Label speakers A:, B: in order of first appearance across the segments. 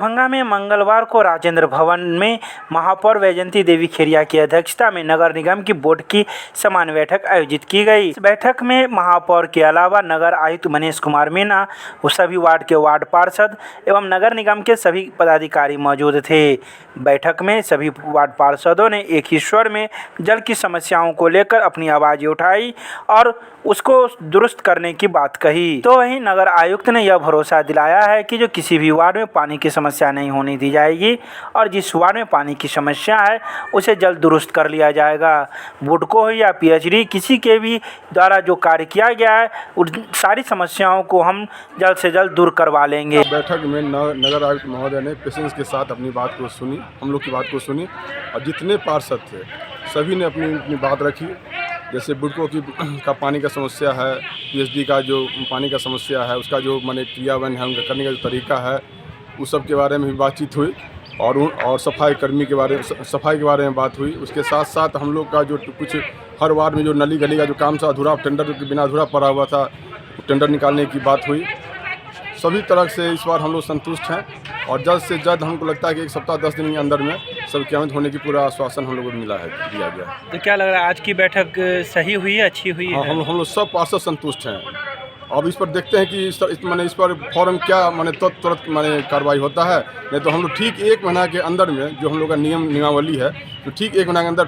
A: दरभंगा में मंगलवार को राजेंद्र भवन में महापौर वैजयंती देवी खेरिया की अध्यक्षता में नगर निगम की बोर्ड की सामान्य बैठक आयोजित की गई। इस बैठक में महापौर के अलावा नगर आयुक्त मनीष कुमार मीणा, सभी वार्ड के वार्ड पार्षद एवं नगर निगम के सभी पदाधिकारी मौजूद थे। बैठक में सभी वार्ड पार्षदों ने एक ही स्वर में जल की समस्याओं को लेकर अपनी आवाज़ उठाई और उसको दुरुस्त करने की बात कही। तो वहीं नगर आयुक्त ने यह भरोसा दिलाया है कि जो किसी भी वार्ड में पानी की समस्या नहीं होने दी जाएगी और जिस वार्ड में पानी की समस्या है उसे जल्द दुरुस्त कर लिया जाएगा। बुडको हो या पीएचडी, किसी के भी द्वारा जो कार्य किया गया है उन सारी समस्याओं को हम जल्द से जल्द दूर करवा लेंगे।
B: बैठक में नगर आयुक्त महोदय ने पेशेंस के साथ अपनी बात को सुनी, हम लोग की बात को सुनी और जितने पार्षद थे सभी ने अपनी बात रखी। जैसे बुडको का पानी का समस्या है, पीएचडी का जो पानी का समस्या है उसका जो माने क्रियान्वयन है, उनका करने का जो तरीका है उस सब के बारे में भी बातचीत हुई और सफाई कर्मी के बारे में सफाई के बारे में बात हुई। उसके साथ साथ हम लोग का जो कुछ हर वार्ड में जो नली गली का जो काम था अधूरा, टेंडर के बिना अधूरा पड़ा हुआ था, टेंडर निकालने की बात हुई। सभी तरह से इस बार हम लोग संतुष्ट हैं और जल्द से जल्द हमको लगता है कि 1 सप्ताह 10 दिन के अंदर में सब क्रियान्वित होने की पूरा आश्वासन हम लोगों को मिला है, दिया गया।
A: तो क्या लग रहा है आज की बैठक सही हुई है, अच्छी हुई है?
B: हाँ, हम लोग सब पार्षद संतुष्ट हैं। अब इस पर देखते हैं कि इस पर फौरन क्या तुरंत कार्रवाई होता है। नहीं तो हम लोग ठीक 1 महीना के अंदर में जो हम लोग का नियमावली है तो ठीक 1 महीना के अंदर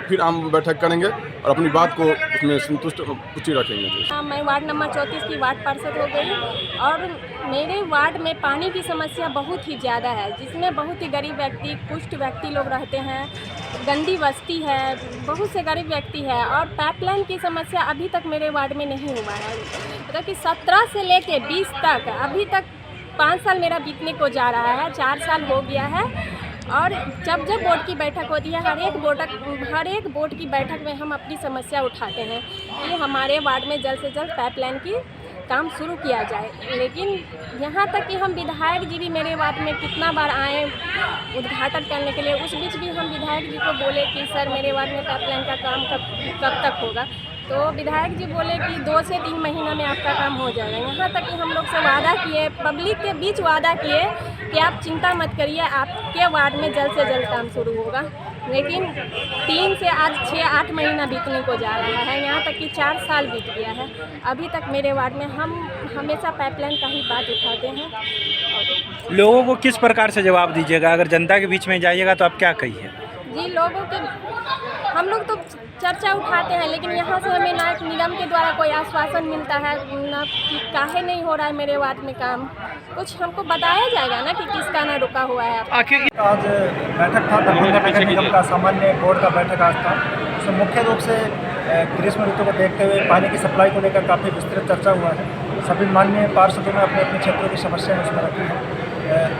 B: फिर आम बैठक करेंगे और अपनी बात को उसमें संतुष्ट पुष्टि रखेंगे।
C: मैं वार्ड नंबर 34 की वार्ड पार्षद हो गई और मेरे वार्ड में पानी की समस्या बहुत ही ज़्यादा है, जिसमें बहुत ही गरीब व्यक्ति, कुष्ठ व्यक्ति लोग रहते हैं, गंदी बस्ती है, बहुत से गरीब व्यक्ति है और पाइपलाइन की समस्या अभी तक मेरे वार्ड में नहीं हुआ है। मतलब कि 17 से लेके 20 तक अभी तक 5 साल मेरा बीतने को जा रहा है, 4 साल हो गया है और जब बोर्ड की बैठक होती है हर एक बोर्ड की बैठक में हम अपनी समस्या उठाते हैं कि हमारे वार्ड में जल्द से जल्द पाइपलाइन की काम शुरू किया जाए। लेकिन यहाँ तक कि हम विधायक जी भी मेरे वार्ड में कितना बार आए उद्घाटन करने के लिए, उस बीच भी हम विधायक जी को बोले कि सर मेरे वार्ड में पाइपलाइन का काम कब तक होगा, तो विधायक जी बोले कि 2 से 3 महीना में आपका काम हो जाएगा। यहाँ तक कि हम लोग से वादा किए, पब्लिक के बीच वादा किए कि आप चिंता मत करिए, आपके वार्ड में जल्द से जल्द काम शुरू होगा। लेकिन 3 से आज 6-8 महीना बीतने को जा रहा है, यहाँ तक कि 4 साल बीत गया है। अभी तक मेरे वार्ड में हम हमेशा पाइपलाइन का ही बात उठाते हैं।
A: लोगों को किस प्रकार से जवाब दीजिएगा? अगर जनता के बीच में जाइएगा तो आप क्या कहिए?
C: जी, लोगों के हम लोग तो चर्चा उठाते हैं, लेकिन यहाँ से हमें ना निगम के द्वारा कोई आश्वासन मिलता है ना कि काहे नहीं हो रहा है मेरे वार्ड में काम, कुछ हमको बताया जाएगा ना कि किसका ना रुका हुआ है।
A: आखिर
D: आज बैठक था दरभंगा नगर निगम का सामान्य बोर्ड का बैठक आज था। उसमें मुख्य रूप से ग्रीष्म ऋतु को देखते हुए पानी की सप्लाई को लेकर काफ़ी विस्तृत चर्चा हुआ है। सभी माननीय पार्षदों ने अपने अपने क्षेत्रों की समस्याएं उसमें रखी हैं।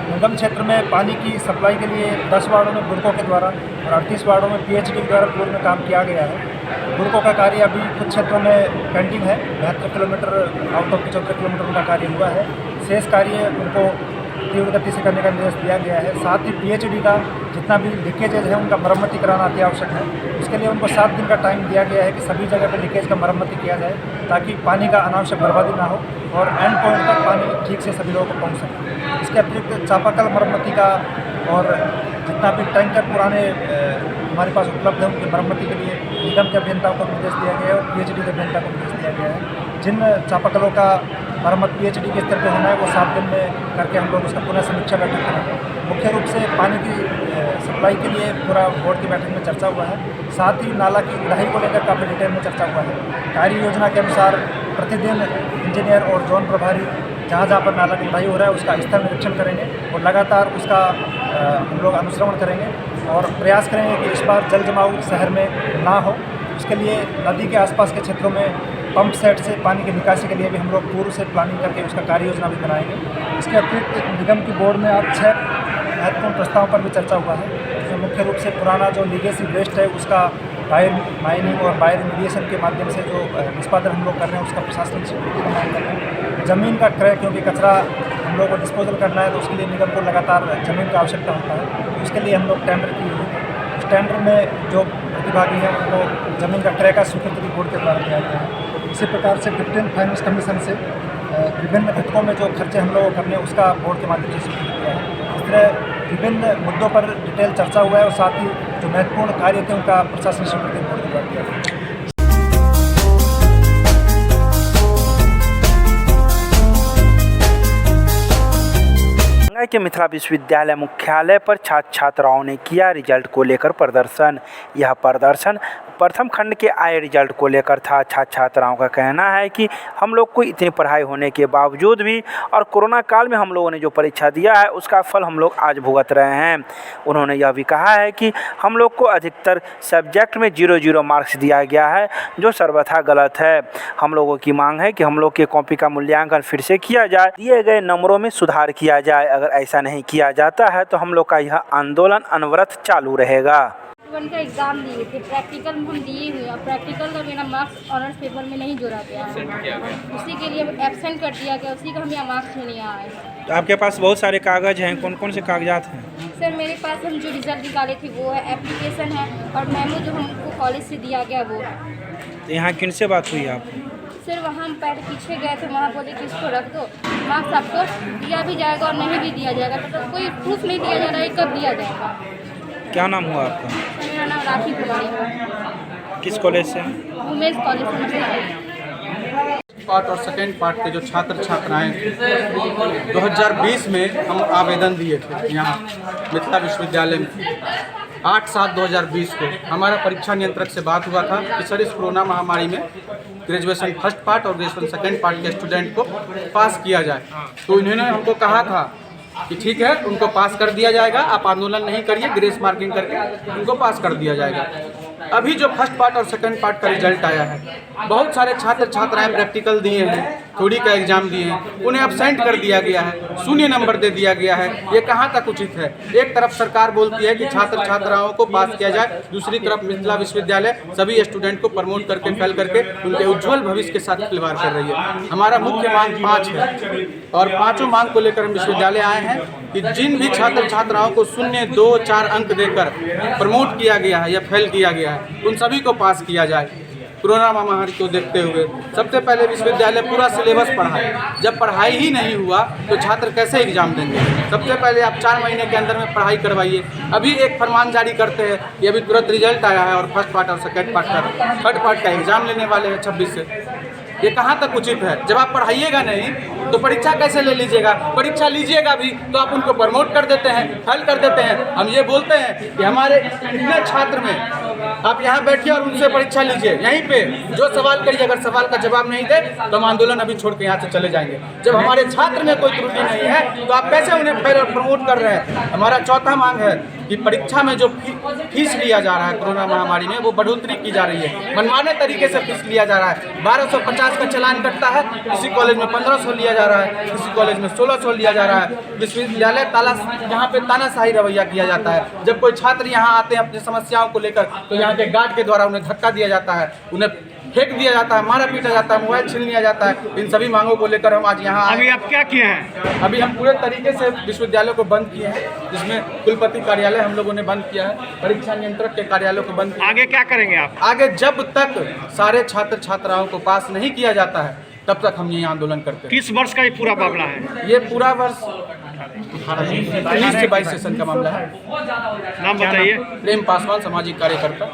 D: निगम क्षेत्र में पानी की सप्लाई के लिए 10 वार्डों में बुडको के द्वारा और 38 वार्डों में पीएचडी के द्वारा पूर्व में काम किया गया है। बुडको का कार्य अभी कुछ क्षेत्रों में पेंडिंग है, 72 किलोमीटर आउट ऑफ 74 किलोमीटर उनका कार्य हुआ है। शेष कार्य उनको तीव्र गति से करने का निर्देश दिया गया है। साथ ही पीएचडी का जितना भी लीकेजेज है उनका मरम्मति कराना अति आवश्यक है। उसके लिए उनको 7 दिन का टाइम दिया गया है कि सभी जगह पर लीकेज का मरम्मति किया जाए ताकि पानी का अनावश्यक बर्बादी ना हो और एंड पॉइंट तक पानी ठीक से सभी लोगों को पहुँच सके। इसके अतिरिक्त चापाकल मरम्मति का और जितना भी टैंकर पुराने हमारे पास उपलब्ध है उनकी मरम्मति के लिए निगम के अभियंताओं को निर्देश दिया गया है और पीएचडी के अभियंता को निर्देश दिया गया है। जिन चापाकलों का मरम्मत पीएचडी के स्तर पर होना है वो 7 दिन में करके हम लोग उसका पुनः समीक्षा बैठक करेंगे। मुख्य रूप से पानी की सप्लाई के लिए पूरा बोर्ड की बैठक में चर्चा हुआ है। साथ ही नाला की उड़ाई को लेकर काफ़ी डिटेल में चर्चा हुआ है। कार्य योजना के अनुसार प्रतिदिन इंजीनियर और जोन प्रभारी जहाँ पर नाला की उड़ाई हो रहा है उसका स्थल निरीक्षण करेंगे और लगातार उसका हम लोग अनुश्रवण करेंगे और प्रयास करेंगे कि इस बार जल जमाव शहर में ना हो। उसके लिए नदी के आसपास के क्षेत्रों में पंप सेट से पानी की निकासी के लिए भी हम लोग पूर्व से प्लानिंग करके उसका कार्य योजना भी बनाएंगे। इसके अतिरिक्त निगम की बोर्ड में आज 6 महत्वपूर्ण प्रस्तावों पर भी चर्चा हुआ है, जिसमें मुख्य रूप से पुराना जो लीगेसी वेस्ट है उसका माइनिंग और बायो रिमीडिएशन के माध्यम से जो निष्पादन हम लोग कर रहे हैं उसका प्रशासनिक स्वीकृति का मांग कर रहे हैं। ज़मीन का क्रय, क्योंकि कचरा हम लोग को डिस्पोजल करना है तो उसके लिए निगम को लगातार ज़मीन की आवश्यकता होता है। उसके लिए हम लोग टेंडर की हुई है। उस टेंडर में जो प्रतिभागी हैं उनको ज़मीन का क्रय का स्वीकृति भी बोर्ड के द्वारा दिया गया है। इसी प्रकार से डिप्टी फाइनेंस कमीशन से विभिन्न घटकों में जो खर्चे हम लोग करने उसका बोर्ड के माध्यम से स्वीकृति दिया है। इस तरह क्षेत्र विभिन्न मुद्दों पर डिटेल चर्चा हुआ है और साथ ही जो महत्वपूर्ण कार्य थे उनका प्रशासन से बोर्ड को विवरण दिया गया।
A: दरभंगा के मिथिला विश्वविद्यालय मुख्यालय पर छात्र छात्राओं ने किया रिजल्ट को लेकर प्रदर्शन। यह प्रदर्शन प्रथम खंड के आए रिजल्ट को लेकर था। छात्र छात्राओं का कहना है कि हम लोग को इतनी पढ़ाई होने के बावजूद भी और कोरोना काल में हम लोगों ने जो परीक्षा दिया है उसका फल हम लोग आज भुगत रहे हैं। उन्होंने यह भी कहा है कि हम लोग को अधिकतर सब्जेक्ट में 0 मार्क्स दिया गया है, जो सर्वथा गलत है। हम लोगों की मांग है कि हम लोग के कॉपी का मूल्यांकन फिर से किया जाए, दिए गए नंबरों में सुधार किया जाए। अगर ऐसा नहीं किया जाता है तो हम लोग का यह आंदोलन अनवरत चालू रहेगा।
E: का एग्ज़ाम दिए थे, प्रैक्टिकल हम दिए हुए और प्रैक्टिकल का मेरा मार्क्स ऑनर्स पेपर में नहीं जोड़ा गया है, उसी के लिए एब्सेंट कर दिया गया, उसी का हम यहाँ मार्क्स नहीं आए।
A: तो आपके पास बहुत सारे कागज़ हैं, कौन कौन से कागजात हैं?
E: सर मेरे पास हम जो रिज़ल्ट निकाले थे वो है, एप्लीकेशन है और मेमो जो हमको कॉलेज से दिया गया वो है।
A: तो यहाँ किन से बात हुई आपकी?
E: सर वहाँ हम पहले पीछे गए थे, वहाँ बोले कि इसको रख दो, मार्क्स आपको दिया भी जाएगा और नहीं भी दिया जाएगा, तो कोई प्रूफ नहीं दिया जा रहा है कब दिया जाएगा।
A: क्या नाम हुआ आपका?
E: मेरा नाम राखी कुमारी है।
A: किस कॉलेज से?
E: वुमेन्स कॉलेज से।
F: पार्ट और सेकेंड पार्ट के जो छात्र छात्राएं 2020 में हम आवेदन दिए थे यहाँ मिथिला विश्वविद्यालय में 8/7/2020 को हमारा परीक्षा नियंत्रक से बात हुआ था कि सर इस कोरोना महामारी में ग्रेजुएशन फर्स्ट पार्ट और ग्रेजुएशन सेकेंड पार्ट के स्टूडेंट को पास किया जाए। तो इन्होंने हमको कहा था कि ठीक है, उनको पास कर दिया जाएगा, आप आंदोलन नहीं करिए, ग्रेस मार्किंग करके उनको पास कर दिया जाएगा। अभी जो फर्स्ट पार्ट और सेकंड पार्ट का रिजल्ट आया है, बहुत सारे छात्र छात्राएं प्रैक्टिकल दिए हैं, थ्योरी का एग्जाम दिए हैं, उन्हें अब्सेंट कर दिया गया है, 0 नंबर दे दिया गया है। ये कहाँ तक उचित है? एक तरफ सरकार बोलती है कि छात्र छात्राओं को पास किया जाए, दूसरी तरफ मिथिला विश्वविद्यालय सभी स्टूडेंट को प्रमोट करके फेल करके उनके उज्ज्वल भविष्य के साथ खिलवाड़ कर रही है। हमारा मुख्य मांग 5 है और पाँचों मांग को लेकर हम विश्वविद्यालय आए हैं कि जिन भी छात्र छात्राओं को 0, 2, 4 अंक देकर प्रमोट किया गया है या फेल किया गया है, उन सभी को पास किया जाए। कोरोना महामारी को देखते हुए सबसे पहले विश्वविद्यालय पूरा सिलेबस पढ़ाए। जब पढ़ाई ही नहीं हुआ तो छात्र कैसे एग्जाम देंगे? सबसे पहले आप 4 महीने के अंदर में पढ़ाई करवाइए। अभी एक फरमान जारी करते हैं कि अभी तुरंत रिजल्ट आया है और फर्स्ट पार्ट और सेकेंड पार्ट का थर्ड पार्ट का एग्जाम लेने वाले हैं 26 से। ये कहाँ तक उचित है? जब आप पढ़ाइएगा नहीं तो परीक्षा कैसे ले लीजिएगा? परीक्षा लीजिएगा भी तो आप उनको प्रमोट कर देते हैं, फेल कर देते हैं। हम ये बोलते हैं कि हमारे इतने छात्र में आप यहाँ बैठिए और उनसे परीक्षा लीजिए, यहीं पे जो सवाल करिए, अगर सवाल का जवाब नहीं दे तो हम आंदोलन अभी छोड़ के यहाँ से चले जाएंगे। जब हमारे छात्र में कोई त्रुटि नहीं है तो आप कैसे उन्हें फेल और प्रमोट कर रहे हैं? हमारा चौथा मांग है कि परीक्षा में जो फीस लिया जा रहा है कोरोना महामारी में, वो बढ़ोतरी की जा रही है, मनमाने तरीके से फीस लिया जा रहा है। 1250 का चालान कटता है, किसी कॉलेज में 1500 लिया जा रहा है, किसी कॉलेज में 1600 लिया जा रहा है। विश्वविद्यालय यहाँ पे तानाशाही रवैया किया जाता है। जब कोई छात्र यहाँ आते हैं अपनी समस्याओं को लेकर तो यहाँ के गार्ड के द्वारा उन्हें धक्का दिया जाता है, उन्हें फेंक दिया जाता है, मारा पीटा जाता है, मोबाइल छीन लिया जाता है। इन सभी मांगों को लेकर हम आज यहाँ
G: अभी आप क्या किए हैं?
F: अभी हम पूरे तरीके से विश्वविद्यालय को बंद किए हैं, जिसमें कुलपति कार्यालय हम लोगों ने बंद किया है, परीक्षा नियंत्रक के कार्यालय को बंद किया।
G: आगे क्या करेंगे आप?
F: आगे जब तक सारे छात्र छात्राओं को पास नहीं किया जाता है तब तक हम ये आंदोलन करते हैं।
G: किस वर्ष का ये पूरा मामला है?
F: ये पूरा वर्ष 19 से 22 सेशन का मामला है।
G: नाम बताइए।
F: प्रेम पासवान, सामाजिक कार्यकर्ता।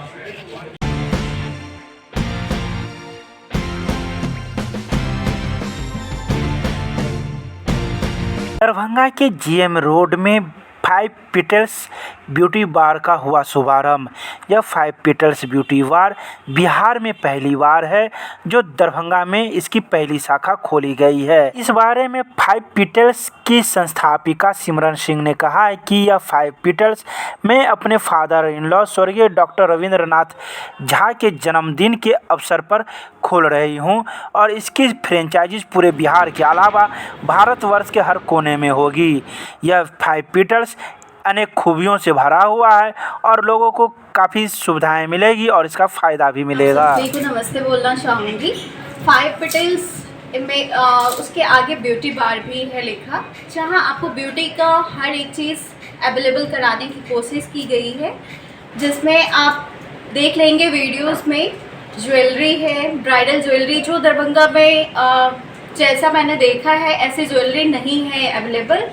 A: दरभंगा के जीएम रोड में 5 पीटल्स ब्यूटी बार का हुआ शुभारंभ। यह 5 पीटल्स ब्यूटी बार बिहार में पहली बार है जो दरभंगा में इसकी पहली शाखा खोली गई है। इस बारे में 5 पीटल्स की संस्थापिका सिमरन सिंह ने कहा है कि यह 5 पीटल्स मैं अपने फादर इन लॉ स्वर्गीय डॉक्टर रविंद्रनाथ झा के जन्मदिन के अवसर पर खोल रही हूं और इसकी फ्रेंचाइजीज पूरे बिहार के अलावा भारतवर्ष के हर कोने में होगी। यह 5 पीटल्स अनेक खूबियों से भरा हुआ है और लोगों को काफ़ी सुविधाएं मिलेगी और इसका फ़ायदा भी मिलेगा।
H: को नमस्ते बोलना चाहूँगी। 5 पीटल्स में उसके आगे ब्यूटी बार भी है लिखा, जहाँ आपको ब्यूटी का हर एक चीज़ अवेलेबल कराने की कोशिश की गई है, जिसमें आप देख लेंगे वीडियोस में ज्वेलरी है, ब्राइडल ज्वेलरी, जो दरभंगा में जैसा मैंने देखा है ऐसी ज्वेलरी नहीं है अवेलेबल।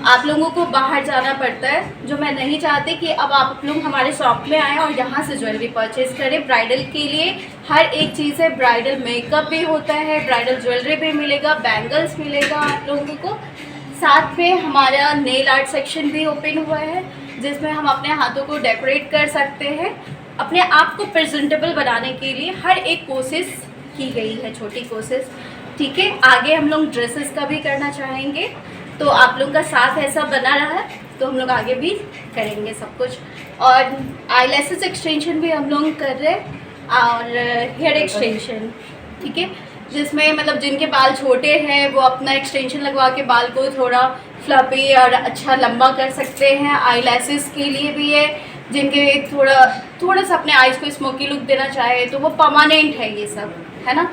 H: आप लोगों को बाहर जाना पड़ता है, जो मैं नहीं चाहती कि अब आप लोग हमारे शॉप में आएँ और यहाँ से ज्वेलरी परचेज़ करें। ब्राइडल के लिए हर एक चीज़ है, ब्राइडल मेकअप भी होता है, ब्राइडल ज्वेलरी भी मिलेगा, बैंगल्स मिलेगा आप लोगों को। साथ में हमारा नेल आर्ट सेक्शन भी ओपन हुआ है, जिसमें हम अपने हाथों को डेकोरेट कर सकते हैं। अपने आप को प्रेजेंटेबल बनाने के लिए हर एक कोशिश की गई है, छोटी कोशिश, ठीक है। आगे हम लोग ड्रेसेस का भी करना चाहेंगे, तो आप लोग का साथ ऐसा बना रहा है तो हम लोग आगे भी करेंगे सब कुछ। और आईलैशेस एक्सटेंशन भी हम लोग कर रहे हैं और हेयर एक्सटेंशन, ठीक है, जिसमें मतलब जिनके बाल छोटे हैं वो अपना एक्सटेंशन लगवा के बाल को थोड़ा फ्लफी और अच्छा लंबा कर सकते हैं। आईलैशेस के लिए भी है, जिनके थोड़ा सा अपने आईज को स्मोकी लुक देना चाहे तो वो परमानेंट है, ये सब है ना।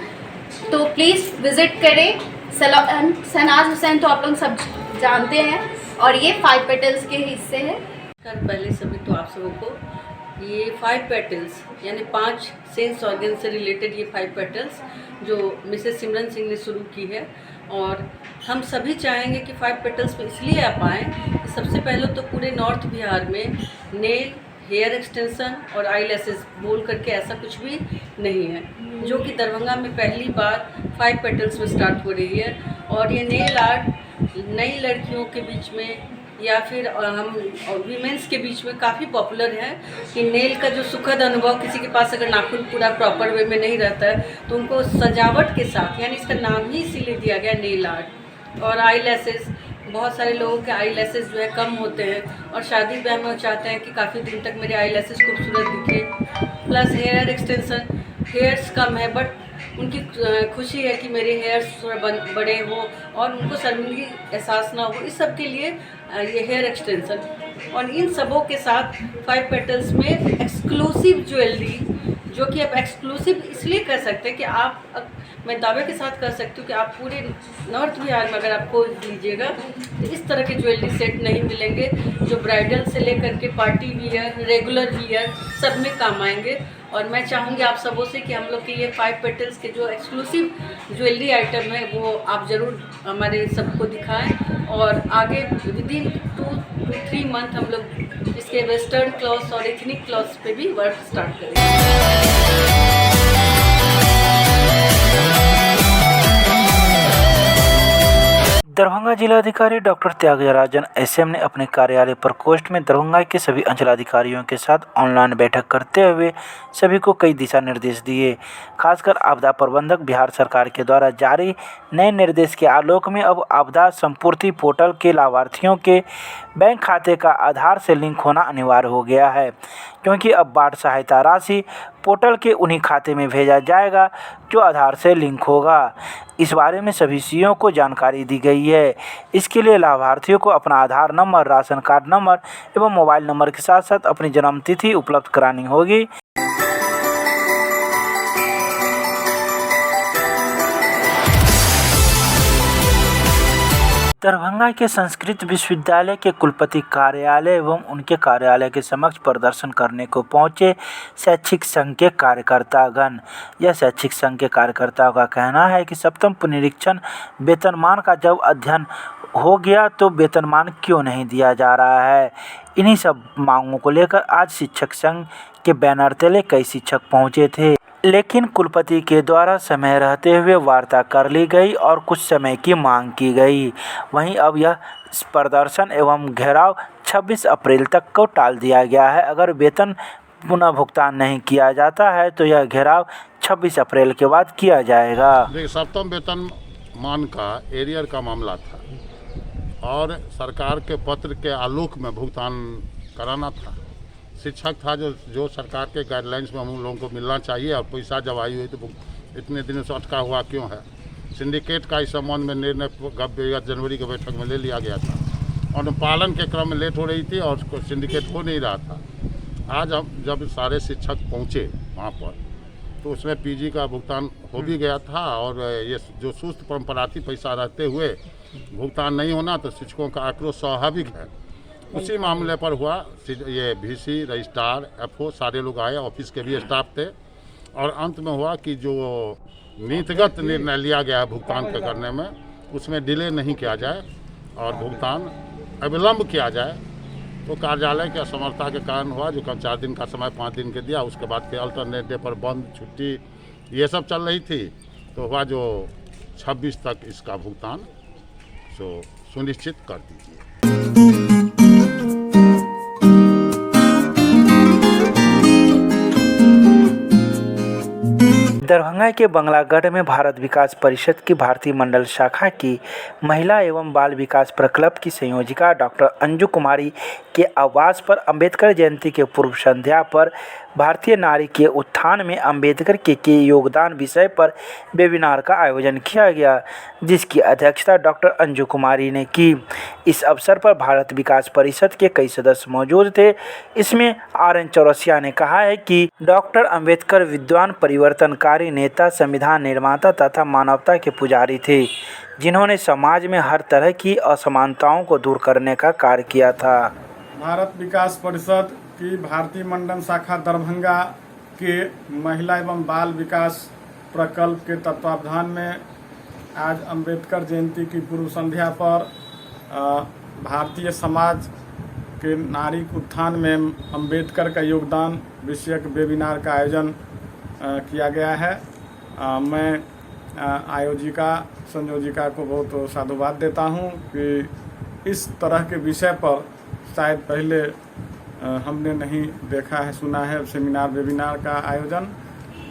H: तो प्लीज़ विज़िट करें सैलून शहनाज हुसैन, तो आप लोग सब जानते हैं, और ये 5 पेटल्स के हिस्से हैं।
I: पहले सभी तो आप सबों को ये 5 पेटल्स यानी 5 सेंस ऑर्गन से रिलेटेड ये 5 पेटल्स जो मिसेस सिमरन सिंह ने शुरू की है, और हम सभी चाहेंगे कि 5 पेटल्स पे इसलिए आप आएँ कि सबसे पहले तो पूरे नॉर्थ बिहार में नेल, हेयर एक्सटेंशन और आईलैशेस बोल करके ऐसा कुछ भी नहीं है, जो कि दरभंगा में पहली बार 5 पेटल्स में स्टार्ट हो रही है। और ये नेल आर्ट नई लड़कियों के बीच में या फिर हम वीमेंस के बीच में काफ़ी पॉपुलर है कि नेल का जो सुखद अनुभव, किसी के पास अगर नाखून पूरा प्रॉपर वे में नहीं रहता है तो उनको सजावट के साथ, यानी इसका नाम ही इसीलिए दिया गया नेल आर्ट। और आईलैशेस, बहुत सारे लोगों के आईलैशेस जो है कम होते हैं और शादी ब्याह में वो चाहते हैं कि काफ़ी दिन तक मेरे आईलैशेस खूबसूरत दिखे। प्लस हेयर एक्सटेंशन, हेयर्स कम है बट उनकी खुशी है कि मेरे हेयर्स थोड़ा बड़े हो और उनको शर्मिंदगी एहसास ना हो, इस सब के लिए ये हेयर एक्सटेंशन। और इन सबों के साथ 5 पेटल्स में एक्सक्लूसिव ज्वेलरी, जो कि आप एक्सक्लूसिव इसलिए कर सकते हैं कि आप, मैं दावे के साथ कर सकती हूँ कि आप पूरे नॉर्थ बिहार में अगर आपको लीजिएगा तो इस तरह के ज्वेलरी सेट नहीं मिलेंगे, जो ब्राइडल से लेकर के पार्टी वियर, रेगुलर वियर सब में काम आएंगे। और मैं चाहूँगी आप सबों से कि हम लोग के ये 5 पेटल्स के जो एक्सक्लूसिव ज्वेलरी आइटम है वो आप ज़रूर हमारे सबको दिखाएं, और आगे विदिन 2 to 3 मंथ हम लोग इसके वेस्टर्न क्लॉथ्स और एथनिक क्लॉथ्स पे भी वर्क स्टार्ट करेंगे।
A: दरभंगा जिलाधिकारी डॉक्टर त्यागराजन एसएम ने अपने कार्यालय प्रकोष्ठ में दरभंगा के सभी अंचलाधिकारियों के साथ ऑनलाइन बैठक करते हुए सभी को कई दिशा निर्देश दिए। खासकर आपदा प्रबंधक बिहार सरकार के द्वारा जारी नए निर्देश के आलोक में अब आपदा संपूर्ति पोर्टल के लाभार्थियों के बैंक खाते का आधार से लिंक होना अनिवार्य हो गया है, क्योंकि अब बाढ़ सहायता राशि पोर्टल के उन्हीं खाते में भेजा जाएगा जो आधार से लिंक होगा। इस बारे में सभी सीओ को जानकारी दी गई है। इसके लिए लाभार्थियों को अपना आधार नंबर, राशन कार्ड नंबर एवं मोबाइल नंबर के साथ साथ अपनी जन्मतिथि उपलब्ध करानी होगी। दरभंगा के संस्कृत विश्वविद्यालय के कुलपति कार्यालय एवं उनके कार्यालय के समक्ष प्रदर्शन करने को पहुंचे शैक्षिक संघ के कार्यकर्तागण। यह शैक्षिक संघ के कार्यकर्ताओं का कहना है कि सप्तम पुनरीक्षण वेतनमान का जब अध्ययन हो गया तो वेतनमान क्यों नहीं दिया जा रहा है। इन्हीं सब मांगों को लेकर आज शिक्षक संघ के बैनर तले कई शिक्षक पहुंचे थे, लेकिन कुलपति के द्वारा समय रहते हुए वार्ता कर ली गई और कुछ समय की मांग की गई। वहीं अब यह प्रदर्शन एवं घेराव 26 अप्रैल तक को टाल दिया गया है। अगर वेतन पुनः भुगतान नहीं किया जाता है तो यह घेराव 26 अप्रैल के बाद किया जाएगा।
J: देखिए, सप्तम वेतन मान का एरियर का मामला था और सरकार के पत्र के आलोक में भुगतान कराना था। शिक्षक था जो सरकार के गाइडलाइंस में हम लोगों को मिलना चाहिए, और पैसा जब आई हुई तो इतने दिनों से अटका हुआ क्यों है। सिंडिकेट का इस संबंध में निर्णय जनवरी की बैठक में ले लिया गया था और पालन के क्रम में लेट हो रही थी और सिंडिकेट हो नहीं रहा था। आज हम जब सारे शिक्षक पहुँचे वहाँ पर तो उसमें पीजी का भुगतान हो भी गया था, और ये जो सुस्त परंपरा थी पैसा रहते हुए भुगतान नहीं होना तो शिक्षकों का आक्रोश स्वाभाविक है। उसी मामले पर हुआ, ये VC, रजिस्ट्रार, FO सारे लोग आए, ऑफिस के भी स्टाफ थे, और अंत में हुआ कि जो नीतिगत निर्णय लिया गया है भुगतान के करने में उसमें डिले नहीं किया जाए और भुगतान अविलंब किया जाए तो कार्यालय की असमर्थता के कारण हुआ, जो 4 दिन का समय 5 दिन के दिया, उसके बाद के अल्टरनेट डे पर बंद छुट्टी ये सब चल रही थी, तो हुआ जो 26 तक इसका भुगतान सुनिश्चित कर दीजिए।
A: दरभंगा के बंगलागढ़ में भारत विकास परिषद की भारतीय मंडल शाखा की महिला एवं बाल विकास प्रकल्प की संयोजिका डॉक्टर अंजू कुमारी के आवास पर अंबेडकर जयंती के पूर्व संध्या पर भारतीय नारी के उत्थान में अंबेडकर के योगदान विषय पर वेबिनार का आयोजन किया गया, जिसकी अध्यक्षता डॉक्टर अंजू कुमारी ने की। इस अवसर पर भारत विकास परिषद के कई सदस्य मौजूद थे। इसमें RN चौरसिया ने कहा है कि डॉक्टर अंबेडकर विद्वान, परिवर्तनकारी नेता, संविधान निर्माता तथा मानवता के पुजारी थे, जिन्होंने समाज में हर तरह की असमानताओं को दूर करने का कार्य किया था।
K: भारत विकास परिषद की भारतीय मंडल शाखा दरभंगा के महिला एवं बाल विकास प्रकल्प के तत्वावधान में आज अंबेडकर जयंती की पूर्व संध्या पर भारतीय समाज के नारी उत्थान में अंबेडकर का योगदान विषयक वेबिनार का आयोजन किया गया है। मैं आयोजिका संयोजिका को बहुत साधुवाद देता हूं कि इस तरह के विषय पर शायद पहले हमने नहीं देखा है, सुना है। सेमिनार वेबिनार का आयोजन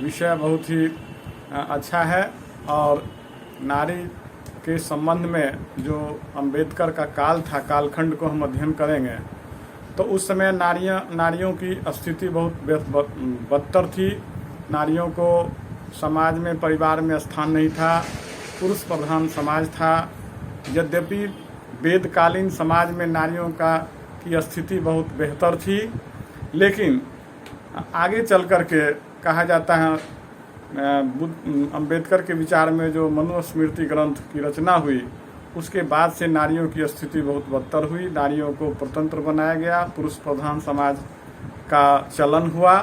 K: विषय बहुत ही अच्छा है और नारी के संबंध में जो अंबेडकर का काल था, कालखंड को हम अध्ययन करेंगे तो उस समय नारियों की स्थिति बहुत बदतर थी। नारियों को समाज में, परिवार में स्थान नहीं था, पुरुष प्रधान समाज था। यद्यपि वेदकालीन समाज में नारियों की स्थिति बहुत बेहतर थी, लेकिन आगे चल कर के कहा जाता है अंबेडकर के विचार में जो मनुस्मृति ग्रंथ की रचना हुई, उसके बाद से नारियों की स्थिति बहुत बदतर हुई। नारियों को स्वतंत्र बनाया गया, पुरुष प्रधान समाज का चलन हुआ।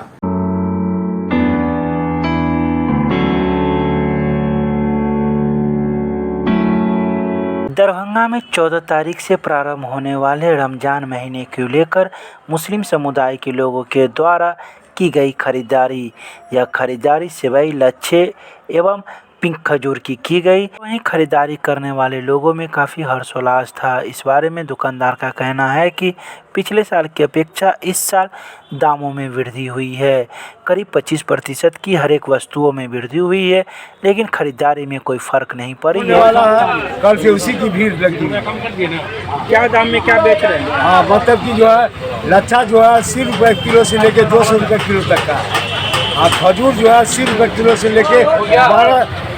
A: दरभंगा में 14 तारीख से प्रारंभ होने वाले रमज़ान महीने को लेकर मुस्लिम समुदाय के लोगों के द्वारा की गई खरीदारी। यह खरीदारी सेवई, लच्छे एवं पिंक खजूर की गई। वहीं खरीदारी करने वाले लोगों में काफ़ी हर्षोल्लास था। इस बारे में दुकानदार का कहना है कि पिछले साल की अपेक्षा इस साल दामों में वृद्धि हुई है। करीब 25% की हर एक वस्तुओं में वृद्धि हुई है, लेकिन खरीदारी में कोई फर्क नहीं पड़ी है।
D: कल से उसी की भीड़ लगी।
G: क्या दाम में क्या बेच रहे हैं?
D: हाँ, मतलब कि जो है लच्छा जो है 80 रुपये किलो से लेके 200 रुपये किलो तक का है। और खजूर जो है 80 रुपये किलो से लेके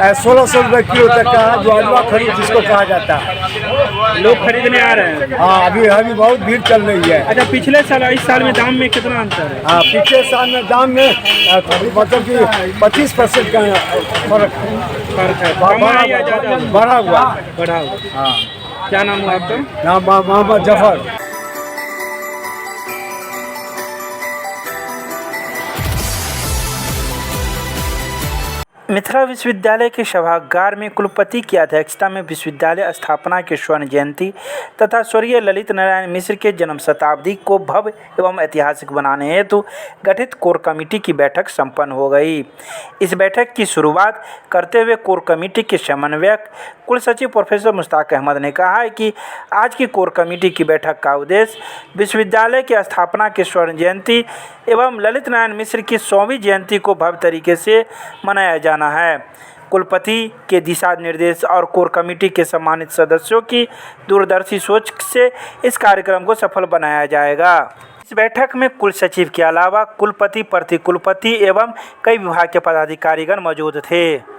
D: 1600 रुपये किलो तक का है, जो हलवा खजूर जिसको कहा जाता है।
G: लोग खरीदने आ रहे हैं।
D: हाँ, अभी बहुत भीड़ चल रही है।
G: अच्छा, पिछले साल इस साल में दाम में कितना अंतर है?
D: हाँ, पिछले साल में दाम में मतलब कि 25% का फर्क
G: है।
D: बढ़ा हुआ।
G: हाँ, क्या नाम हुआ आपका?
D: नाम मोहम्मद जफर।
A: मिथिला विश्वविद्यालय के सभागार में कुलपति की अध्यक्षता में विश्वविद्यालय स्थापना के स्वर्ण जयंती तथा स्वर्गीय ललित नारायण मिश्र के जन्म शताब्दी को भव्य एवं ऐतिहासिक बनाने हेतु गठित कोर कमेटी की बैठक संपन्न हो गई। इस बैठक की शुरुआत करते हुए कोर कमेटी के समन्वयक कुल सचिव प्रोफेसर मुश्ताक अहमद ने कहा है कि आज की कोर कमेटी की बैठक का उद्देश्य विश्वविद्यालय की स्थापना की स्वर्ण जयंती एवं ललित नारायण मिश्र की 100वीं जयंती को भव्य तरीके से मनाया जाना है। कुलपति के दिशा निर्देश और कोर कमेटी के सम्मानित सदस्यों की दूरदर्शी सोच से इस कार्यक्रम को सफल बनाया जाएगा। इस बैठक में कुल सचिव के अलावा कुलपति, प्रति कुलपति एवं कई विभाग के पदाधिकारीगण मौजूद थे।